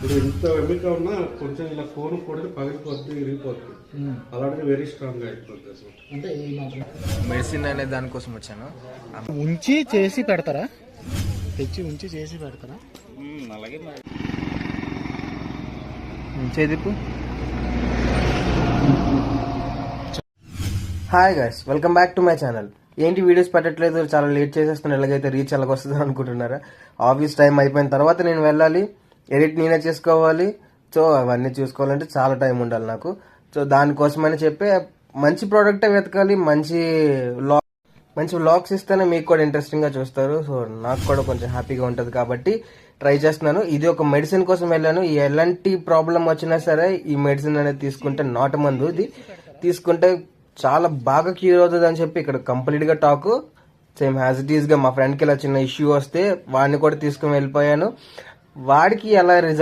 ఇప్పుడు ఇంత వెమిక ఉన్నా కొంచెం ఇలా ఫోన్ కొడితే పగిలిపోద్ది, ఇరిగిపోద్ది. అలాంటిది వెరీ స్ట్రాంగ్ గా అయిపోద్ది అసలు. అంటే మెడిసిన్ అనే దానికోసం వచ్చాను. ఉంచి చేసి పెడతారా? తెచ్చి ఉంచి చేసి పెడతారా? అలాగే చేదిప్పు. Hi guys, welcome back to my channel. ఏంటి వీడియోస్ పెట్టట్లేదు, చాలా లేట్ చేసేస్తున్నాను, ఎలాగైతే రీచ్ ఎలాగొస్తుంది అనుకుంటున్నారా? ఆఫీస్ టైం అయిపోయిన తర్వాత నేను వెళ్ళాలి, ఎడిట్ నేనే చేసుకోవాలి. సో అవన్నీ చూసుకోవాలంటే చాలా టైం ఉండాలి నాకు. సో దానికోసమని చెప్పి మంచి ప్రోడక్టే వెతకాలి, మంచి వ్లాగ్స్ ఇస్తేనే మీకు కూడా ఇంట్రెస్టింగ్గా చూస్తారు. సో నాకు కూడా కొంచెం హ్యాపీగా ఉంటుంది కాబట్టి ట్రై చేస్తున్నాను. ఇది ఒక మెడిసిన్ కోసం వెళ్ళాను. ఎలాంటి ప్రాబ్లం వచ్చినా సరే ఈ మెడిసిన్ అనేది తీసుకుంటే నాటు మందు, ఇది తీసుకుంటే చాలా బాగా క్యూర్ అవుతుంది అని చెప్పి ఇక్కడ కంప్లీట్గా టాక్. సేమ్ యాజ్ ఇట్ ఈస్గా మా ఫ్రెండ్కి ఇలా చిన్న ఇష్యూ వస్తే వాడిని కూడా తీసుకుని వెళ్ళిపోయాను. వాడికి ఎలా రిజల్ట్